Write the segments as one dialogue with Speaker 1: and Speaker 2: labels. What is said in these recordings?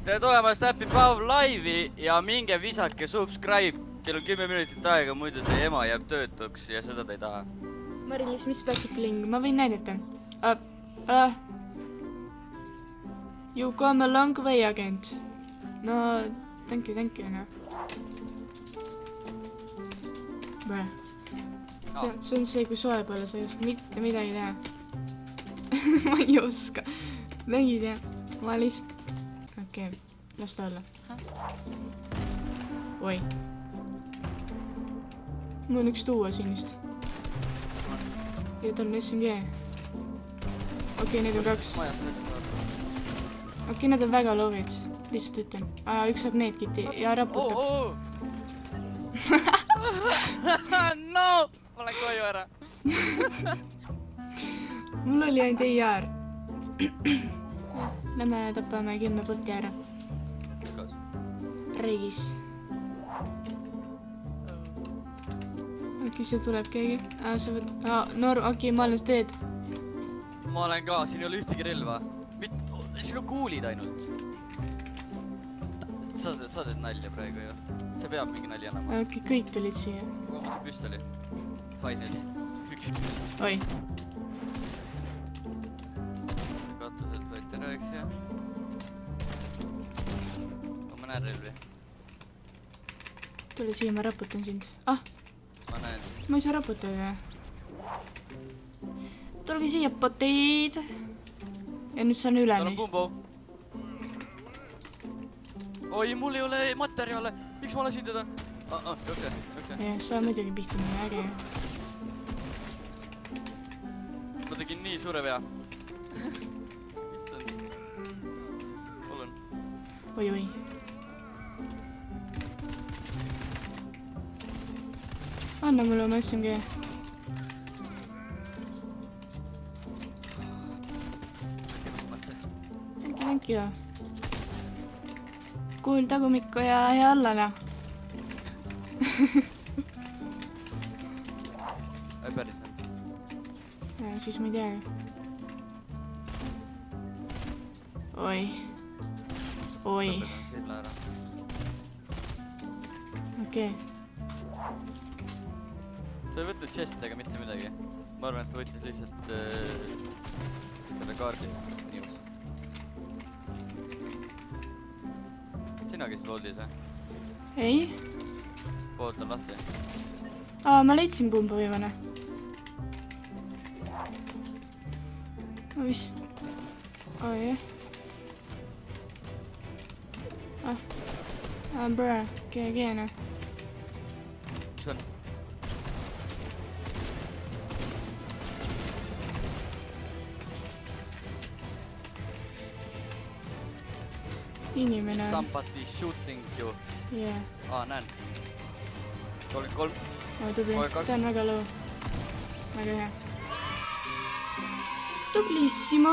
Speaker 1: tere tulemast Happy Power Live'i ja minge visake subscribe. Teil on 10 minutit aega, muidu teie ema jääb töötuks ja seda te ei taha.
Speaker 2: Mari-Liis, mis pätikling? Ma võin näidata. You come a long way, agent. No, thank you, no. See on see, kui soe pole, sa ei oska mitte midagi teha. Ma ei oska. Nägid jah? Ma lihtsalt... Okei, las ta olla. Oi. Mul on üks tuua sinist. Ja tal on SMG. Okei, need on 2. Okei, need on väga lovid. Lihtsalt ütlen. Üks saab medkiti ja raputab.
Speaker 1: No! Ma lähen koju ära.
Speaker 2: Mul oli ainult ER. Lähme tapame 10 putti ära. Riigis. Okei, see tuleb keegi. Okei, ma olen teed.
Speaker 1: Ma olen ka, siin ei ole ühtegi relva. Siin on kuulid ainult. Sa teed nalja praegu ju. See peab mingi nalja annama.
Speaker 2: Okei, kõik tulid siia.
Speaker 1: Kuhu ma see püstoli? Finally.
Speaker 2: Oi.
Speaker 1: Katuselt võeti ära, eks jah. Ma näen relvi.
Speaker 2: Tule siia, ma raputan sind.
Speaker 1: Ma näen.
Speaker 2: Ma ei saa raputada. Tulge siia, poteid. Ja nüüd saan üle neist.
Speaker 1: Oi, mul ei ole materjale. Miks ma lasin teda? Jokse.
Speaker 2: Jah, sa muidugi pihta nii äge.
Speaker 1: Ma tegin nii suure vea. Issand. Olen.
Speaker 2: Oi. Anna mulle oma SMG. Thank you. Kuul tagumikku ja allana.
Speaker 1: Ei päriselt.
Speaker 2: Siis ma ei tea. Oi.
Speaker 1: Lõpetan silla ära.
Speaker 2: Okei.
Speaker 1: Ta ei võtnud chest ega mitte midagi. Ma arvan, et ta võttis lihtsalt selle kaardi inimest. Sina käisid voldis, või?
Speaker 2: Ei.
Speaker 1: Poolt on lahti.
Speaker 2: Ma leidsin pumba viimane. Ma vist... Oi. Brr, keegi.
Speaker 1: Mis on?
Speaker 2: Inimene.
Speaker 1: Somebody shooting you.
Speaker 2: Yeah.
Speaker 1: Näen. 33.
Speaker 2: Tubli. Ta on väga low. Väga hea. Tublissimo.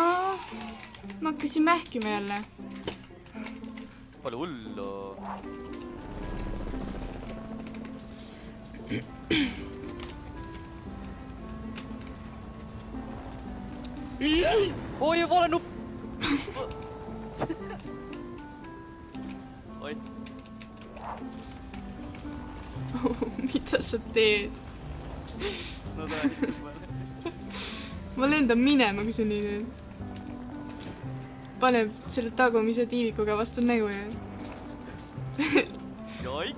Speaker 2: Ma hakkasin mähkima jälle.
Speaker 1: Palju hullu. Oi, vale nupp! Oi.
Speaker 2: Mida sa teed?
Speaker 1: No ta
Speaker 2: Ma lendan minema, kui sa nii teed. Paneb selle tagumise tiivikuga vastu nägu ja...
Speaker 1: Joik!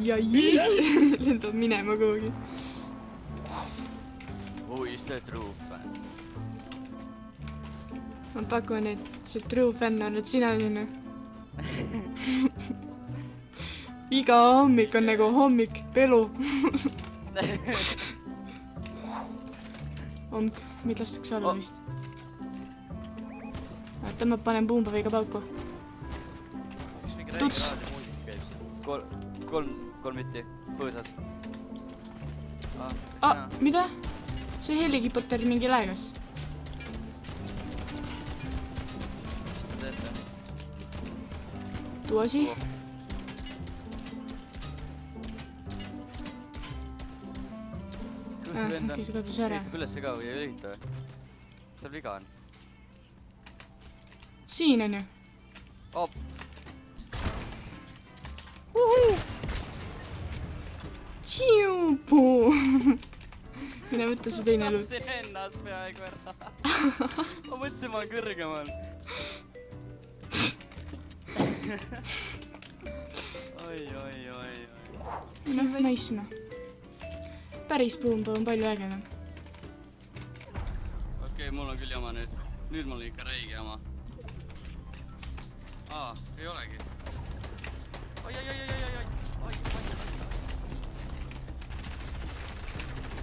Speaker 2: Ja lendab minema kuhugi.
Speaker 1: Who is the true fan?
Speaker 2: Ma pakun, et see true fan oled sina sinna. Iga hommik on nagu hommik pelu. Meid lastakse alla vist. Oota, ma panen pumba veiga pauku. Tuts!
Speaker 1: Kolm mitti, põõsas.
Speaker 2: Mida? See helikipoter mingi läegas.
Speaker 1: Mis ta teete?
Speaker 2: Tuosi. Okei, see kadus ära.
Speaker 1: Ehitab ülesse ka või ei ehita või? Mis tal viga on?
Speaker 2: Siin on ju.
Speaker 1: op .
Speaker 2: Tšiupuu . mine võtta see teine luut .
Speaker 1: tapsin ennast peaaegu ära . ma mõtlesin , ma olen kõrgemal . oi .
Speaker 2: noh , nice noh . päris Puumba on palju ägedam .
Speaker 1: okei , mul on küll jama nüüd . nüüd mul on ikka räige jama . ei olegi . oi .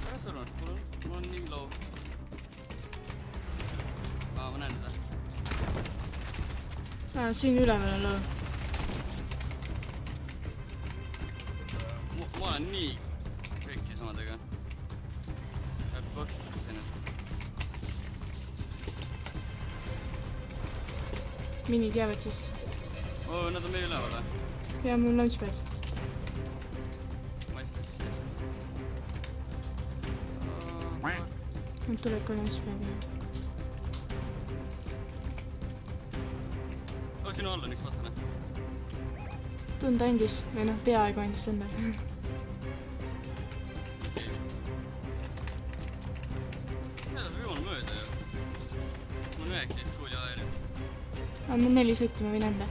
Speaker 1: ära surnud , mul on nii low . ma näen teda .
Speaker 2: siin üleval on loo .
Speaker 1: ma olen nii kõikis omadega . Läheb boksisse ennast .
Speaker 2: minid jäävad siis .
Speaker 1: Nad on meie üleval või ?
Speaker 2: ja mul launchpad .
Speaker 1: ma ei saa sisse .
Speaker 2: Nad tuleb ka launchpad'i .
Speaker 1: Sinu all on üks vastane .
Speaker 2: tunda andis või noh , peaaegu andis tunda .
Speaker 1: saab jumala mööda ju . mul on 19 kuuli aeri .
Speaker 2: on mul 4 sõtti , ma võin anda .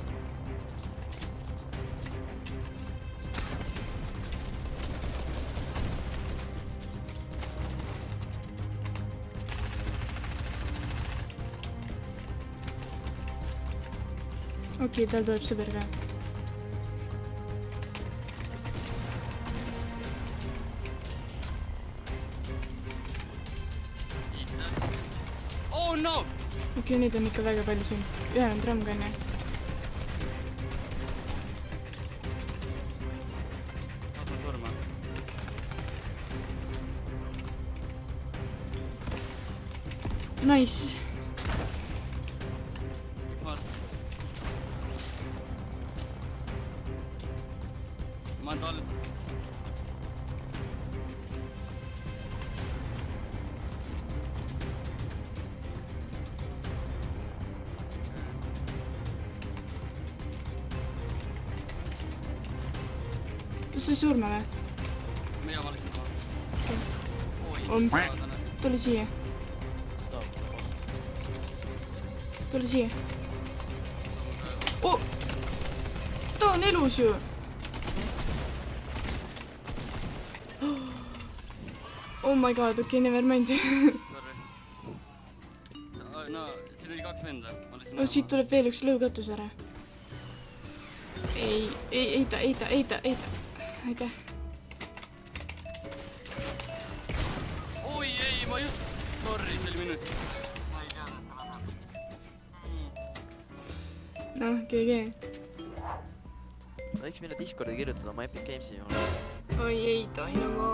Speaker 2: okei , tal tuleb sõber ka .
Speaker 1: Oh no!
Speaker 2: okei , neid on ikka väga palju siin . ühel on trummgun ja .
Speaker 1: ma saan surma .
Speaker 2: Nice .
Speaker 1: üks vastu . ma olen tal .
Speaker 2: kas see surma või ?
Speaker 1: mina ma lihtsalt maha . oi ,
Speaker 2: On-
Speaker 1: saadane .
Speaker 2: tule siia , tule siia . oh! ta on elus ju . oh my god , okei , never mind .
Speaker 1: Sorry . no siin oli 2 venda .
Speaker 2: oh , siit tuleb veel üks lõukatus ära . eita . aitäh .
Speaker 1: oi ei , ma just . Sorry , see oli minust . ma ei teadnud , et ta laseb .
Speaker 2: noh , GG .
Speaker 3: võiks minna Discordi kirjutada oma Epic Games'i juurde .
Speaker 2: oi ei , Dynamo .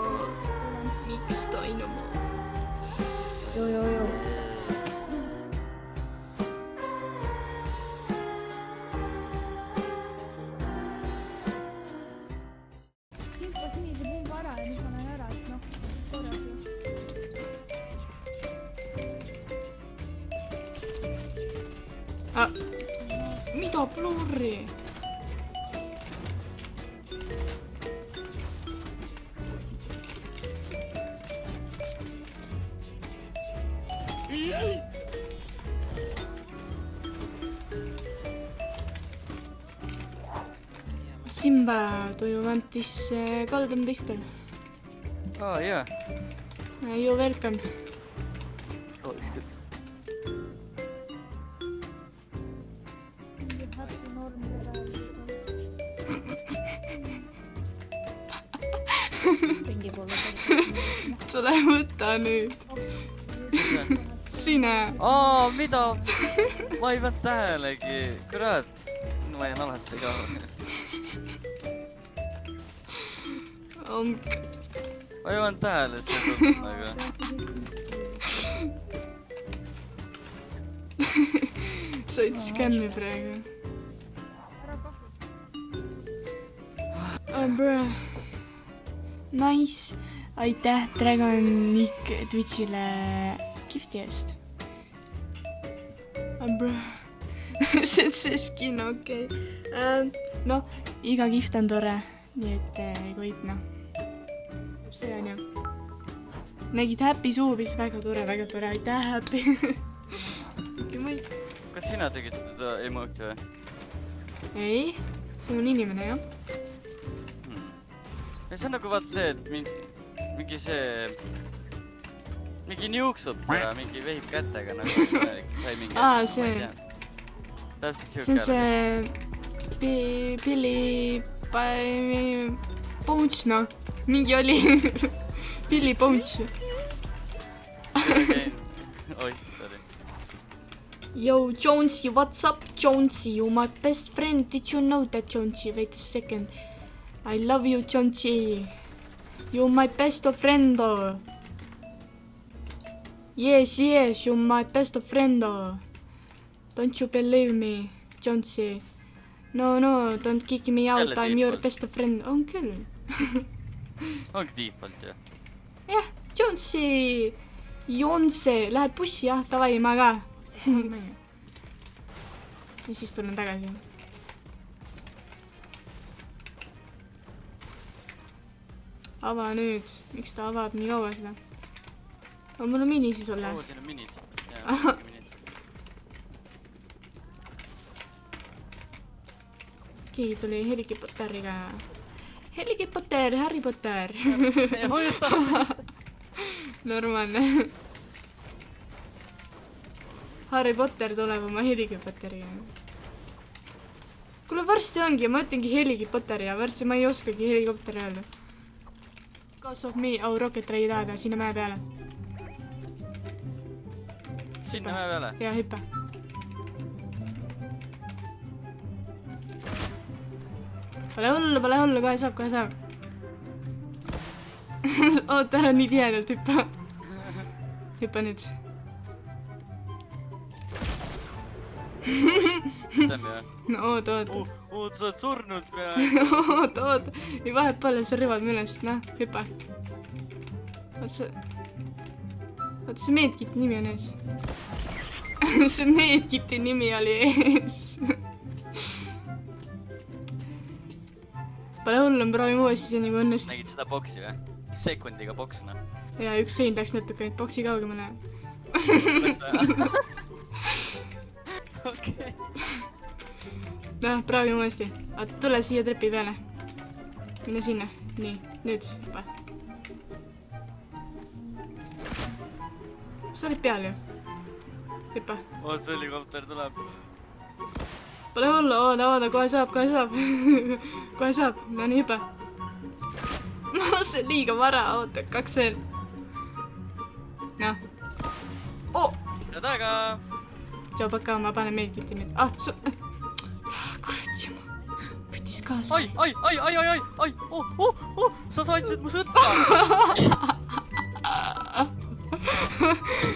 Speaker 2: miks Dynamo ?
Speaker 4: Joo. Hüppas sinise pumba ära ja nüüd ma näen ära , et noh , korras ju .
Speaker 2: mida plurri ? Simba, do you want this golden pistol?
Speaker 1: yeah .
Speaker 2: You're welcome.
Speaker 3: Oleks küll .
Speaker 4: mingi hästi normide räägib . ringi poole peal .
Speaker 2: tule võta nüüd . sina .
Speaker 1: mida ? ma ei pannud tähelegi , kurat . ma jään alasse ka . ma ei pannud tähele , et see tundub nagu .
Speaker 2: said skämmi praegu .
Speaker 4: ära kahju .
Speaker 2: Bruh. Nice. aitäh Dragonic Twitch'ile gifti eest . Bruh. see skin, okei. Noh, iga gift on tore, nii et kõik noh. See on ju. Nägid Happy suubis, väga tore, aitäh Happy.
Speaker 1: Kas sina tegid seda emote või?
Speaker 2: Ei, see on inimene jah.
Speaker 1: Ja see on nagu vaata see, et mingi see... Mingi niuksub ja mingi vehib kätega nagu sai mingi...
Speaker 2: see...
Speaker 1: Täpselt
Speaker 2: See
Speaker 1: siuke
Speaker 2: on see... Billy... Bounce noh. Mingi oli... Billy Bounce.
Speaker 1: Oi, sorry.
Speaker 2: Yo, Jonesy, what's up, Jonesy? You my best friend. Did you know that, Jonesy? Wait a second. I love you, Jonesy. You my best friend. Yes, you my best friend. Don't you believe me, Jonesy? No, don't kick me out.
Speaker 1: Jälle
Speaker 2: I'm your
Speaker 1: default.
Speaker 2: best friend. On küll.
Speaker 1: Ongi default ju.
Speaker 2: Jah, Jonesy. Jonse, lähed bussi jah, davai, ma ka. Ja siis tulen tagasi. Ava nüüd. Miks ta avab nii kaua seda? Mul on minisi sulle.
Speaker 1: Siin on minid. Minid.
Speaker 2: Keegi tuli Helgi Potteriga. Helgi Potter, Harry Potter.
Speaker 1: Ei hoiustas.
Speaker 2: Normaalne. Harry Potter tuleb oma Helgi Potteriga. Kuule, varsti ongi, ma ütlengi Helgi Potter ja varsti ma ei oskagi helikopteri öelda. Cause of me, Rocket Ray tahada, sinna mäe peale.
Speaker 1: Sinna mäe peale.
Speaker 2: Ja hüppa. Pole hullu, kohe saab. Oota, ära nii tihedalt hüppa. Hüppa nüüd.
Speaker 1: Ütleme ju.
Speaker 2: No oot.
Speaker 1: Sa oled surnud peale.
Speaker 2: Oot. Ei vahet pole, sa rüvad millest, noh, hüppa. Oota, see medkiti nimi on ees. See medkiti nimi oli ees. Pole hullu, proovime uuesti seni, kui õnnestub.
Speaker 1: Nägid seda boksi või? Sekundiga boks, noh.
Speaker 2: Ja üks sein läks natuke boksi kaugemale.
Speaker 1: Läks vaja. Okei.
Speaker 2: Noh, proovime uuesti. Oota, tule siia trepi peale. Mine sinna. Nii, nüüd hüppa. Sa olid peal ju. Hüppa.
Speaker 1: Oo, see helikopter tuleb.
Speaker 2: Pole hullu, oota, kohe saab. Kohe saab, no nii hüppa. No see on liiga vara, oota, 2 veel. Noh.
Speaker 1: Ja taga!
Speaker 2: Tšau, paka, ma panen meedkiti nüüd. Kurat, jama. Võttis kaasa.
Speaker 1: Ai! Sa saitsid mu sõtta!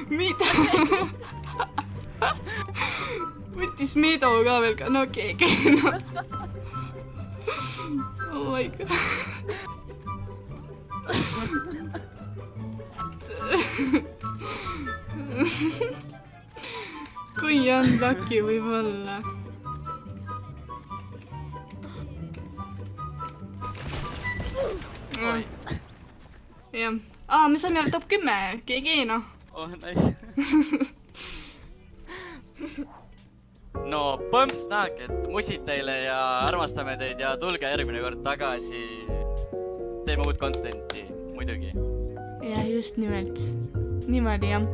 Speaker 2: Mida? Võttis Meedo ka veel ka, no keegi. Oh my god. Kui unlucky võib olla. Jah. Me saime jälle top 10. GG noh.
Speaker 1: Oh, nice. No, põmps näak, et musid teile ja armastame teid ja tulge järgmine kord tagasi. Teeme uut contenti, muidugi.
Speaker 2: Ja just nimelt. Niimoodi jah.